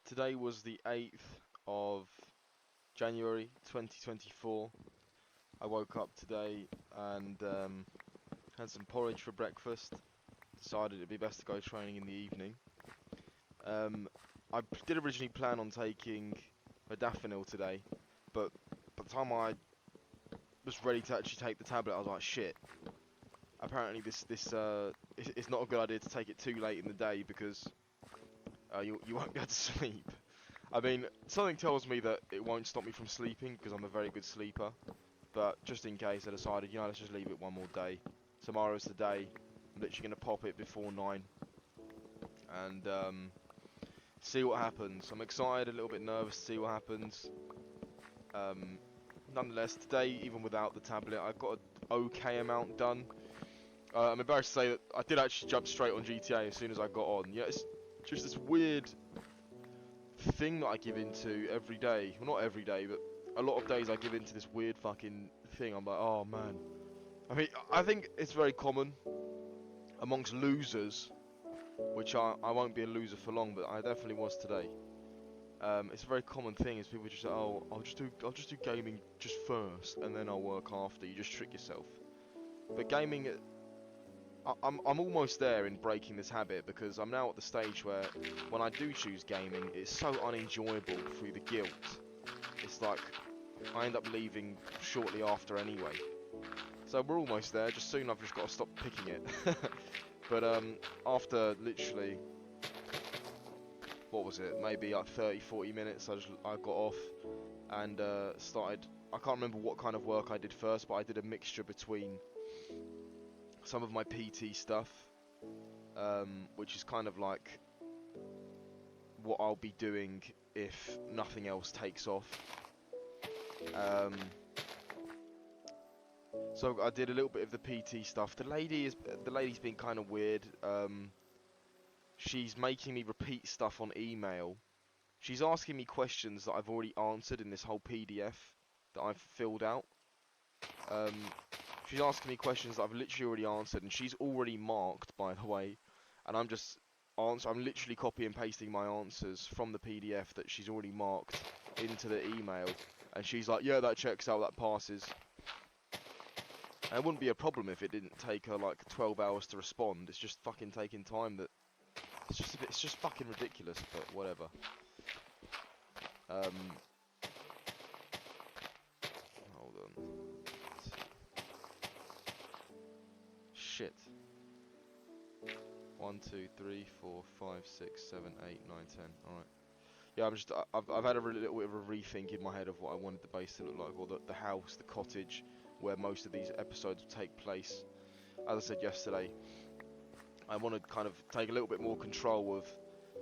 Today was the 8th of January 2024. I woke up today and had some porridge for breakfast. Decided it'd be best to go training in the evening. I did originally plan on taking modafinil today, but by the time I was ready to actually take the tablet, I was like, shit. Apparently it's not a good idea to take it too late in the day because you won't be able to sleep. I mean, something tells me that it won't stop me from sleeping because I'm a very good sleeper. But just in case, I decided, let's just leave it one more day. Tomorrow's the day. I'm literally going to pop it before 9 and see what happens. I'm excited, a little bit nervous to see what happens. Nonetheless, today, even without the tablet, I got an okay amount done. I'm embarrassed to say that I did actually jump straight on GTA as soon as I got on. Yeah, it's just this weird thing that I give into every day. Well, not every day, but a lot of days I give into this weird fucking thing. I'm like, oh man. I mean, I think it's very common amongst losers, which I won't be a loser for long, but I definitely was today. It's a very common thing is people just say, oh, I'll just do gaming just first, and then I'll work after. You just trick yourself. But gaming, I'm almost there in breaking this habit because I'm now at the stage where when I do choose gaming, it's so unenjoyable through the guilt. It's like I end up leaving shortly after anyway. So we're almost there. Just soon I've just got to stop picking it. But after literally, what was it? Maybe like 30-40 minutes. I got off and started. I can't remember what kind of work I did first, but I did a mixture between some of my PT stuff, which is kind of like what I'll be doing if nothing else takes off. So I did a little bit of the PT stuff. The lady's been kind of weird. She's making me repeat stuff on email. She's asking me questions that I've already answered in this whole PDF that I've filled out. She's asking me questions that I've literally already answered, and she's already marked, by the way. And I'm literally copy and pasting my answers from the PDF that she's already marked into the email. And she's like, yeah, that checks out, that passes. And it wouldn't be a problem if it didn't take her like 12 hours to respond. It's just fucking taking time that... It's just fucking ridiculous, but whatever. Hold on. Shit. 1, 2, 3, 4, 5, 6, 7, 8, 9, 10. Alright. Yeah, I've had a little bit of a rethink in my head of what I wanted the base to look like, or the house, the cottage, where most of these episodes will take place. As I said yesterday, I want to kind of take a little bit more control of,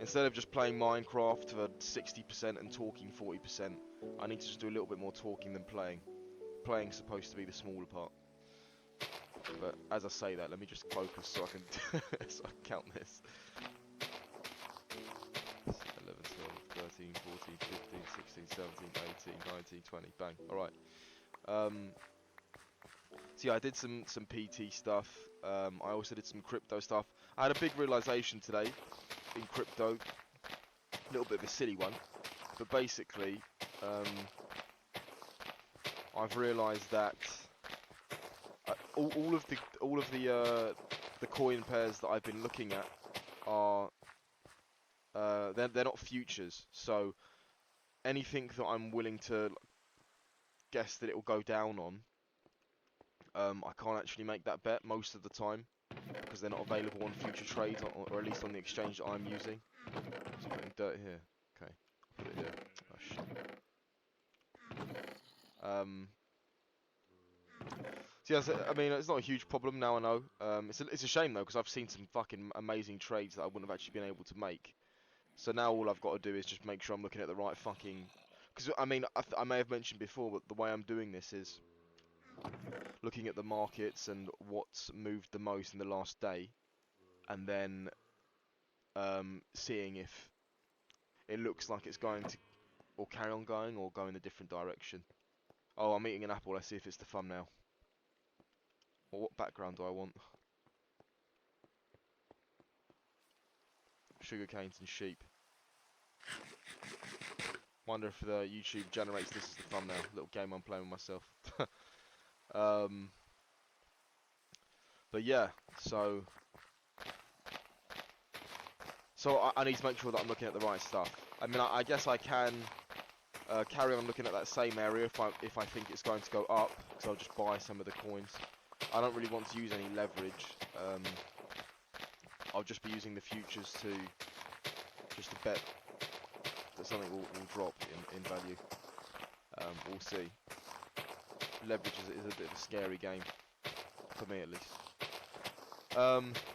instead of just playing Minecraft for 60% and talking 40%, I need to just do a little bit more talking than playing. Playing's supposed to be the smaller part. But as I say that, let me just focus so I can so I can count this. 11, 12, 13, 14, 15, 16, 17, 18, 19, 20. Bang. Alright. So yeah, I did some PT stuff. I also did some crypto stuff. I had a big realization today in crypto. A little bit of a silly one. But basically, I've realized that all of the coin pairs that I've been looking at are they're not futures. So anything that I'm willing to guess that it will go down on, I can't actually make that bet most of the time because they're not available on future trades, or at least on the exchange that I'm using. Just putting dirt here. Okay, I'll put it here. Oh shit. So yeah, I mean, it's not a huge problem now. I know. It's a shame though because I've seen some fucking amazing trades that I wouldn't have actually been able to make. So now all I've got to do is just make sure I'm looking at the right fucking. Because I mean, I may have mentioned before, but the way I'm doing this is looking at the markets and what's moved the most in the last day, and then seeing if it looks like it's going to, or carry on going, or go in a different direction. Oh, I'm eating an apple. Let's see if it's the thumbnail. Or what background do I want? Sugar canes and sheep. Wonder if the YouTube generates this as the thumbnail. Little game I'm playing with myself. um, but yeah, so I need to make sure that I'm looking at the right stuff. I mean, I guess I can carry on looking at that same area if I think it's going to go up, because I'll just buy some of the coins. I don't really want to use any leverage. I'll just be using the futures to bet that something will drop in value. We'll see. Leverage is a bit of a scary game, for me at least.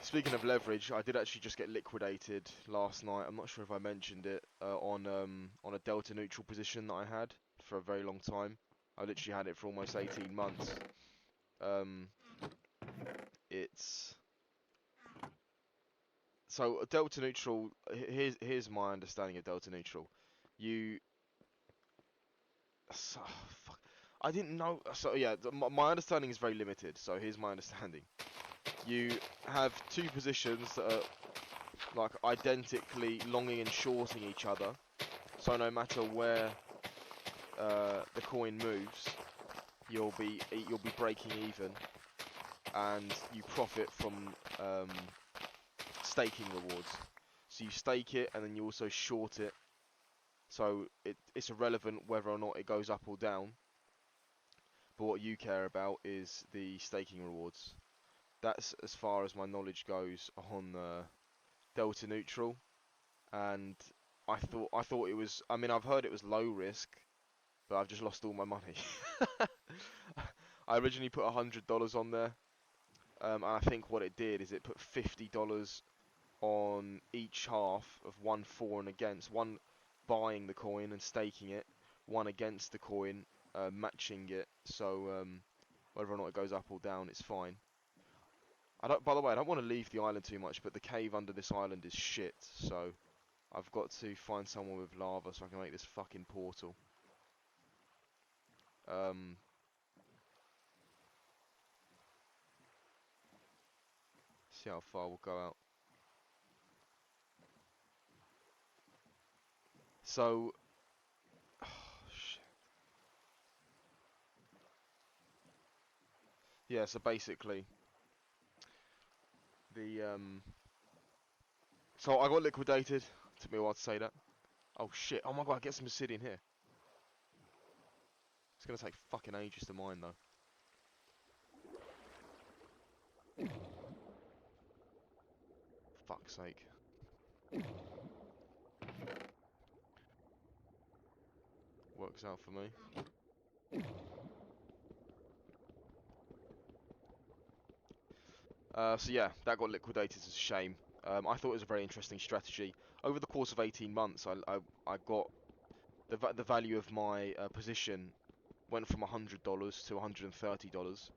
Speaking of leverage, I did actually just get liquidated last night. I'm not sure if I mentioned it on a delta neutral position that I had for a very long time. I literally had it for almost 18 months. It's so delta neutral. Here's my understanding of delta neutral. You fuck. I didn't know. So yeah, my understanding is very limited. So here's my understanding. You have two positions that are like identically longing and shorting each other. So no matter where the coin moves, you'll be breaking even, and you profit from staking rewards. So you stake it, and then you also short it. So it's irrelevant whether or not it goes up or down. But what you care about is the staking rewards. That's as far as my knowledge goes on delta neutral. And I thought it was. I mean, I've heard it was low risk, but I've just lost all my money. I originally put $100 on there, and I think what it did is it put $50 on each half of one for and against, one buying the coin and staking it, one against the coin, matching it. So whether or not it goes up or down, it's fine. By the way, I don't want to leave the island too much, but the cave under this island is shit. So I've got to find someone with lava so I can make this fucking portal. See how far we'll go out. So, oh, shit. Yeah. So basically, so I got liquidated. Took me a while to say that. Oh shit! Oh my god! Get some obsidian here. It's gonna take fucking ages to mine though. Fuck's sake. Works out for me. So yeah, that got liquidated. It's a shame. I thought it was a very interesting strategy. Over the course of 18 months, I got the value of my position went from $100 to $130.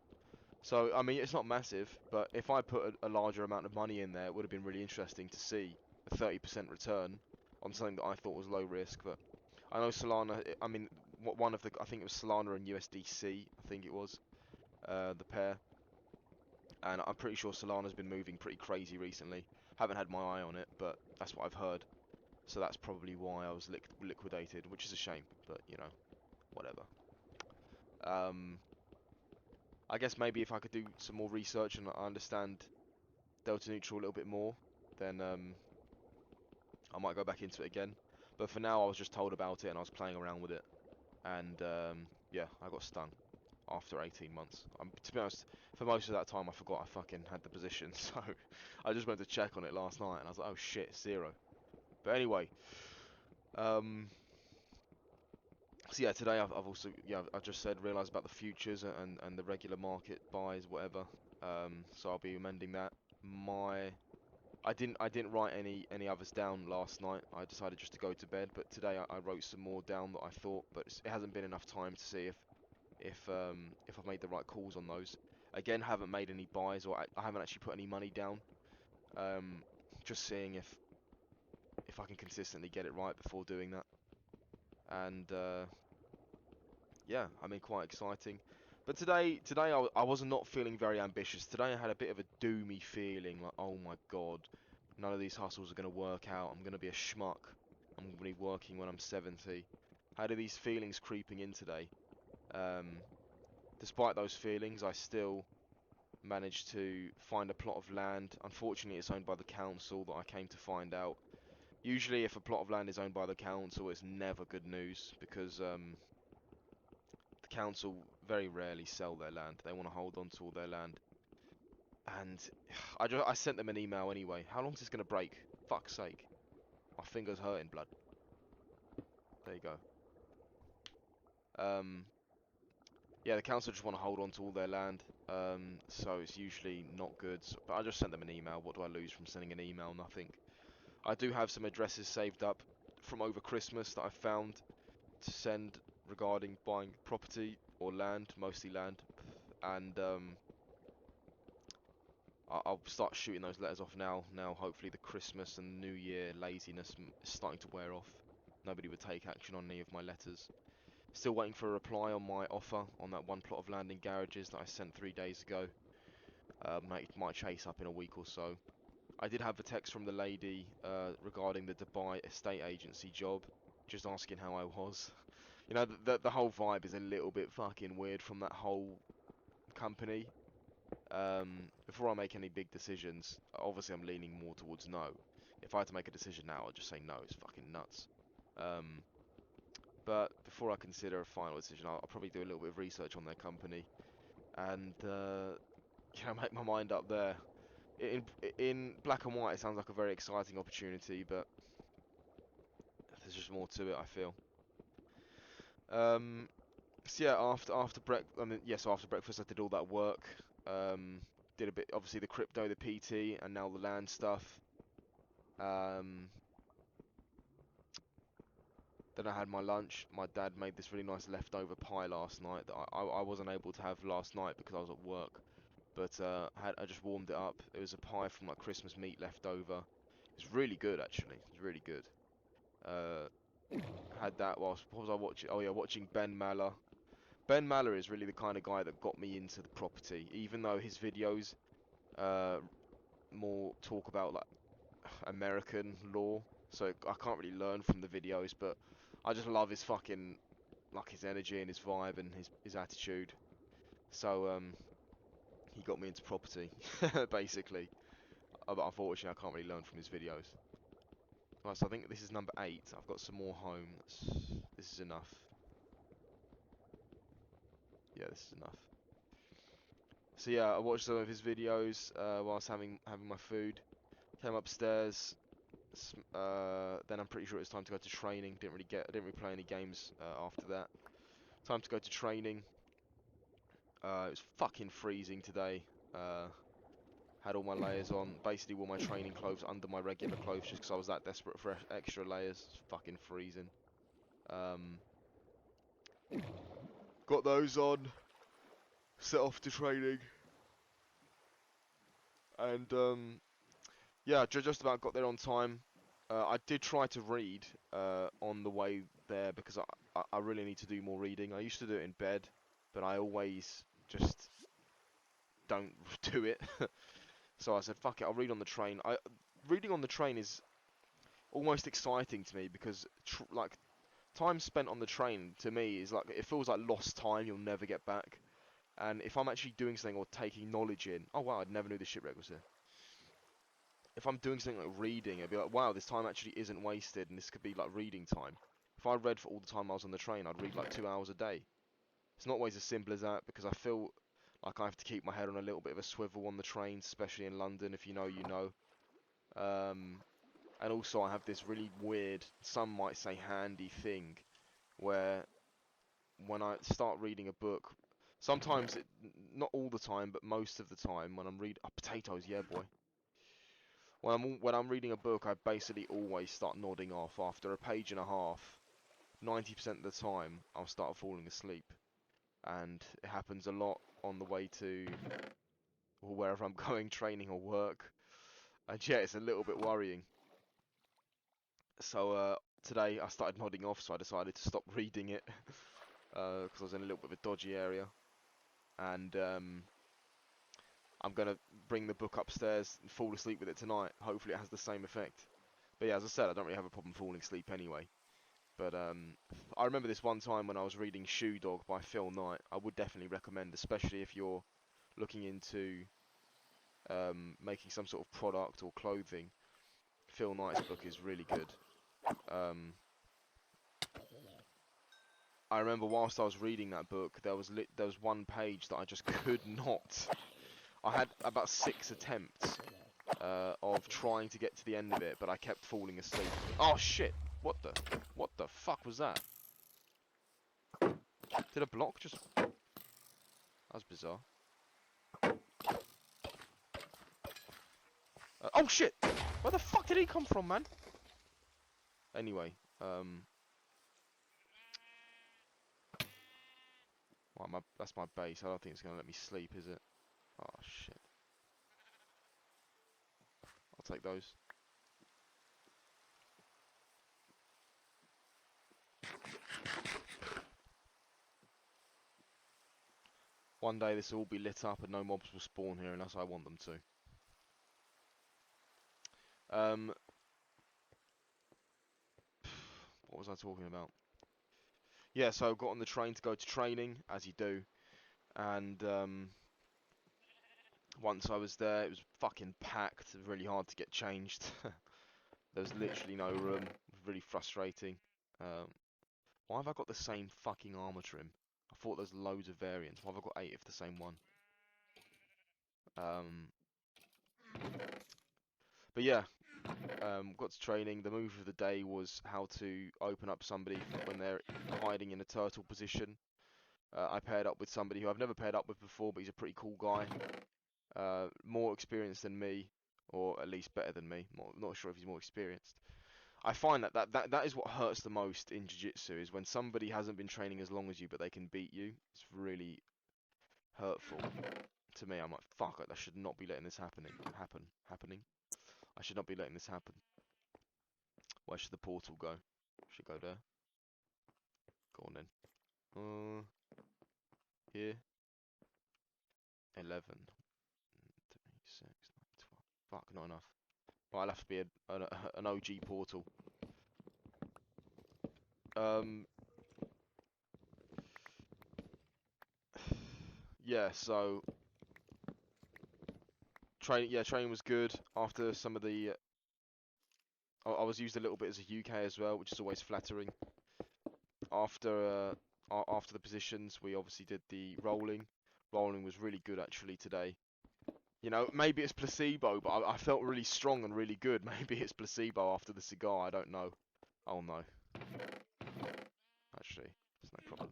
So I mean, it's not massive, but if I put a larger amount of money in there, it would have been really interesting to see a 30% return on something that I thought was low risk. But I know Solana. I mean, one of the I think it was Solana and USDC. I think it was the pair. And I'm pretty sure Solana's been moving pretty crazy recently. Haven't had my eye on it, but that's what I've heard. So that's probably why I was liquidated, which is a shame, but you know, whatever. Um, I guess maybe if I could do some more research and I understand Delta Neutral a little bit more, then I might go back into it again. But for now, I was just told about it and I was playing around with it, and yeah, I got stung after 18 months. To be honest, for most of that time, I forgot I fucking had the position, so I just went to check on it last night, and I was like, oh shit, it's 0. But anyway, um, so yeah, today I've also, yeah, I just said, realised about the futures and the regular market buys, whatever. So I'll be amending that. I didn't write any others down last night. I decided just to go to bed, but today I wrote some more down that I thought, but it hasn't been enough time to see if I've made the right calls on those. Again, haven't made any buys, or I haven't actually put any money down. Just seeing if I can consistently get it right before doing that. And yeah, I mean, quite exciting. But today I was not feeling very ambitious. Today I had a bit of a doomy feeling, like, oh my god, none of these hustles are going to work out. I'm going to be a schmuck. I'm going to be working when I'm 70. How do these feelings creeping in today? Despite those feelings, I still managed to find a plot of land. Unfortunately, it's owned by the council that I came to find out. Usually, if a plot of land is owned by the council, it's never good news because the council very rarely sell their land. They want to hold on to all their land. And I sent them an email anyway. How long is this going to break? Fuck's sake. My finger's hurting, blood. There you go. Yeah, the council just want to hold on to all their land. So it's usually not good. But I just sent them an email. What do I lose from sending an email? Nothing. I do have some addresses saved up from over Christmas that I found to send regarding buying property or land, mostly land. And I'll start shooting those letters off now. Now, hopefully, the Christmas and New Year laziness is starting to wear off. Nobody would take action on any of my letters. Still waiting for a reply on my offer on that one plot of land in garages that I sent 3 days ago. Might chase up in a week or so. I did have a text from the lady regarding the Dubai estate agency job, just asking how I was. You know, the whole vibe is a little bit fucking weird from that whole company. Before I make any big decisions, obviously I'm leaning more towards no. If I had to make a decision now, I'd just say no. It's fucking nuts. But before I consider a final decision, I'll probably do a little bit of research on their company and make my mind up there. In black and white, it sounds like a very exciting opportunity, but there's just more to it, I feel. So yeah, after breakfast, I did all that work. Did a bit, obviously the crypto, the PT, and now the land stuff. Um, then I had my lunch. My dad made this really nice leftover pie last night that I wasn't able to have last night because I was at work. But I just warmed it up. It was a pie from like Christmas meat left over. It's really good actually. It's really good. Uh, had that whilst what was I watching? Oh yeah, watching Ben Maller. Ben Maller is really the kind of guy that got me into the property, even though his videos uh more talk about like American law. So I can't really learn from the videos, but I just love his fucking like his energy and his vibe and his attitude. So he got me into property basically. But unfortunately, I can't really learn from his videos. Right, so I think this is number 8. I've got some more home. This is enough. Yeah, this is enough. So yeah, I watched some of his videos whilst having my food. Came upstairs. Then I'm pretty sure it was time to go to training. I didn't really play any games after that. Time to go to training. It was fucking freezing today. Had all my layers on. Basically wore my training clothes under my regular clothes just because I was that desperate for extra layers. It's fucking freezing. Um, got those on. Set off to training. And yeah, just about got there on time. I did try to read on the way there because I really need to do more reading. I used to do it in bed, but I always just don't do it. So I said, fuck it, I'll read on the train. Reading on the train is almost exciting to me because like time spent on the train to me is like it feels like lost time you'll never get back. And if I'm actually doing something or taking knowledge in, oh wow, I never knew the shipwreck was here. If I'm doing something like reading, I'd be like, wow, this time actually isn't wasted, and this could be like reading time. If I read for all the time I was on the train, I'd read like 2 hours a day. It's not always as simple as that because I feel like I have to keep my head on a little bit of a swivel on the train, especially in London. If you know, you know. And also I have this really weird, some might say handy thing, where when I start reading a book, sometimes not all the time, but most of the time when I'm reading, oh, potatoes, yeah, boy. When I'm reading a book, I basically always start nodding off after a page and a half. 90% of the time, I'll start falling asleep, and it happens a lot on the way to or wherever I'm going, training or work. And yeah, it's a little bit worrying. So today I started nodding off, so I decided to stop reading it because I was in a little bit of a dodgy area, and I'm gonna bring the book upstairs and fall asleep with it tonight. Hopefully, it has the same effect. But yeah, as I said, I don't really have a problem falling asleep anyway. But I remember this one time when I was reading Shoe Dog by Phil Knight. I would definitely recommend, especially if you're looking into making some sort of product or clothing. Phil Knight's book is really good. I remember whilst I was reading that book, there was one page that I just could not. I had about 6 attempts of trying to get to the end of it, but I kept falling asleep. Oh shit! What the fuck was that? Did a block just? That's bizarre. Oh shit! Where the fuck did he come from, man? Anyway, well, that's my base. I don't think it's gonna let me sleep, is it? Oh shit! I'll take those. One day this will all be lit up and no mobs will spawn here unless I want them to. What was I talking about? Yeah, so I got on the train to go to training, as you do, and once I was there, it was fucking packed. It was really hard to get changed. There was literally no room. It was really frustrating. Why have I got the same fucking armor trim? I thought there's loads of variants. Why have I got 8 of the same one? But yeah, got to training. The move of the day was how to open up somebody when they're hiding in a turtle position. I paired up with somebody who I've never paired up with before, but he's a pretty cool guy. More experienced than me, or at least better than me. Not sure if he's more experienced. I find that is what hurts the most in jiu-jitsu, is when somebody hasn't been training as long as you, but they can beat you. It's really hurtful to me. I'm like, fuck, I should not be letting this happening. I should not be letting this happen. Where should the portal go? Should go there. Go on then. Here. 11. 36, 9, 12. Fuck, not enough. Right, I'll have to be an OG portal. Yeah, so training was good. After some of the, I was used a little bit as a UK as well, which is always flattering. After the positions, we obviously did the rolling. Rolling was really good actually today. You know, maybe it's placebo, but I felt really strong and really good. Maybe it's placebo after the cigar. I don't know. Oh no. Actually, it's no problem.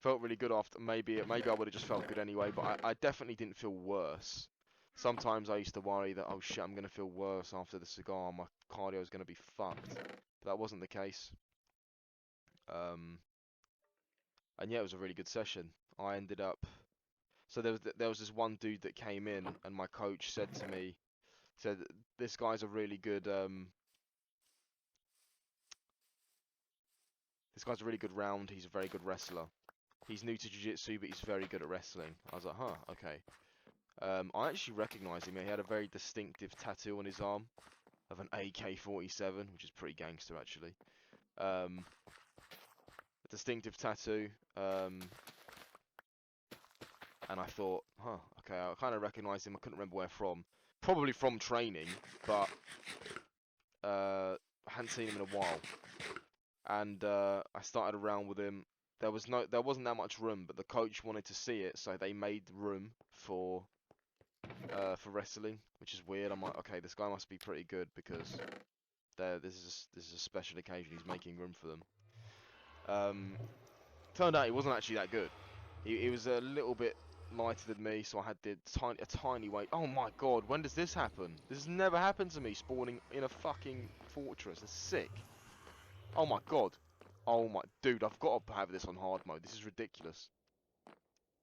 Felt really good after. Maybe I would have just felt good anyway, but I definitely didn't feel worse. Sometimes I used to worry that, oh shit, I'm gonna feel worse after the cigar. My cardio is gonna be fucked. But that wasn't the case. And yeah, it was a really good session. I ended up. So there was this one dude that came in, and my coach said to me, said, this guy's a really good this guy's a really good round. He's a very good wrestler. He's new to jiu-jitsu, but he's very good at wrestling. I was like, huh, okay. I actually recognised him. He had a very distinctive tattoo on his arm of an AK-47, which is pretty gangster actually. A distinctive tattoo. And I thought, huh, okay, I kind of recognised him. I couldn't remember where from. Probably from training, but I hadn't seen him in a while. And I started around with him. There wasn't that much room, but the coach wanted to see it, so they made room for wrestling, which is weird. I'm like, okay, this guy must be pretty good because this is a special occasion. He's making room for them. Turned out he wasn't actually that good. He was a little bit lighter than me, so I had a tiny weight. Oh my god, when does this happen? This has never happened to me, spawning in a fucking fortress. It's sick. Oh my god. Oh my... Dude, I've got to have this on hard mode. This is ridiculous.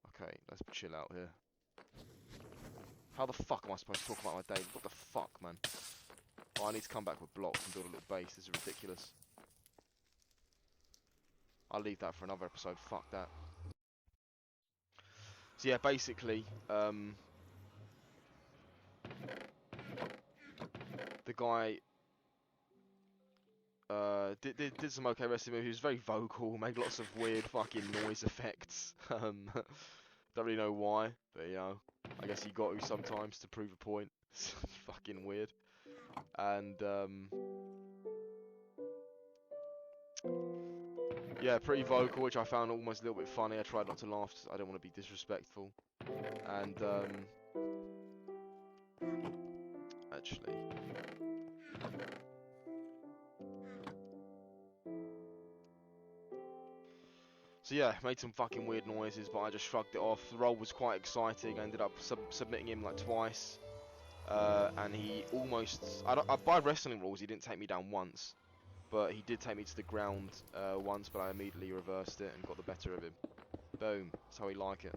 Okay, let's chill out here. How the fuck am I supposed to talk about my day? What the fuck, man? Oh, I need to come back with blocks and build a little base. This is ridiculous. I'll leave that for another episode. Fuck that. So yeah, basically, the guy Did some okay wrestling moves. He was very vocal, made lots of weird fucking noise effects. Don't really know why, but you know, I guess you got to sometimes to prove a point. It's fucking weird. And yeah, pretty vocal, which I found almost a little bit funny. I tried not to laugh. I don't want to be disrespectful. And actually, so yeah, made some fucking weird noises, but I just shrugged it off. The role was quite exciting. I ended up submitting him like twice. And he almost, by wrestling rules, he didn't take me down once, but he did take me to the ground once, but I immediately reversed it and got the better of him. Boom, that's how we like it.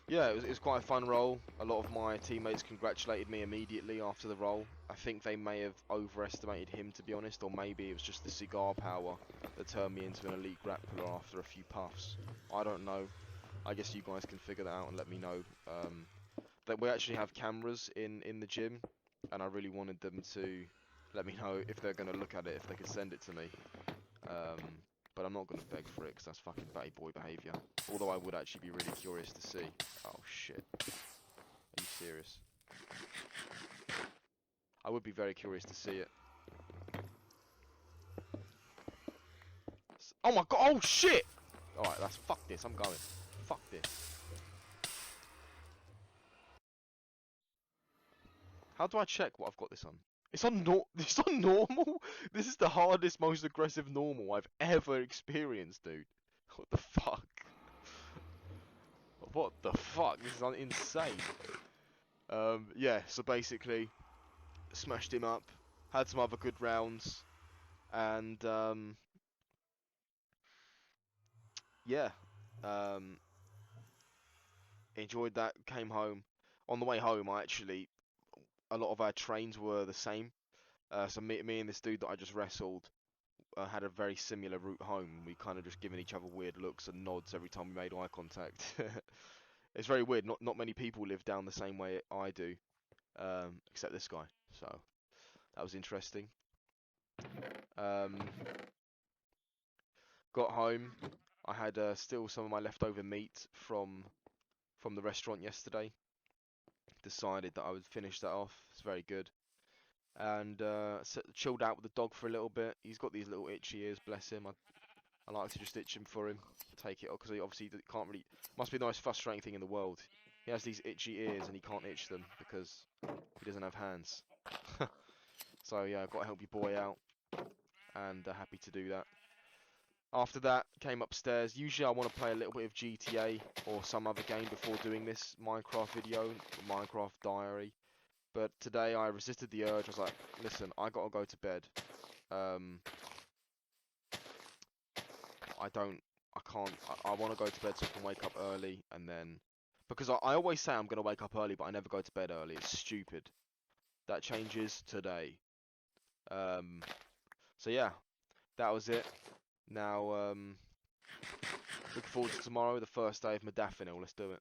Yeah, it was quite a fun role. A lot of my teammates congratulated me immediately after the role. I think they may have overestimated him, to be honest, or maybe it was just the cigar power that turned me into an elite grappler after a few puffs. I don't know. I guess you guys can figure that out and let me know. That we actually have cameras in the gym, and I really wanted them to let me know if they're going to look at it, if they could send it to me. But I'm not going to beg for it, because that's fucking batty boy behaviour. Although I would actually be really curious to see. Oh shit. Are you serious? I would be very curious to see it. Oh my god, oh shit! Alright, that's fuck this, I'm going. Fuck this. How do I check what I've got this on? It's on it's on normal? This is the hardest, most aggressive normal I've ever experienced, dude. What the fuck? What the fuck? This is insane. Yeah, so basically, smashed him up, had some other good rounds, and yeah, enjoyed that. Came home. On the way home, a lot of our trains were the same. So me and this dude that I just wrestled had a very similar route home. We kind of just given each other weird looks and nods every time we made eye contact. It's very weird. Not many people live down the same way I do, except this guy. So that was interesting. Um, got home. I had still some of my leftover meat from the restaurant yesterday. Decided that I would finish that off. It's very good. And chilled out with the dog for a little bit. He's got these little itchy ears, bless him. I like to just itch him for him, take it off, because he obviously can't really. Must be the most frustrating thing in the world. He has these itchy ears and he can't itch them because he doesn't have hands. So yeah, I've got to help your boy out, and happy to do that. After that, came upstairs. Usually I want to play a little bit of GTA or some other game before doing this Minecraft video, Minecraft diary. But today I resisted the urge. I was like, listen, I gotta go to bed. I can't, I want to go to bed so I can wake up early, and then, because I always say I'm going to wake up early, but I never go to bed early. It's stupid. That changes today. So yeah, that was it. Now, looking forward to tomorrow, the first day of modafinil. Let's do it.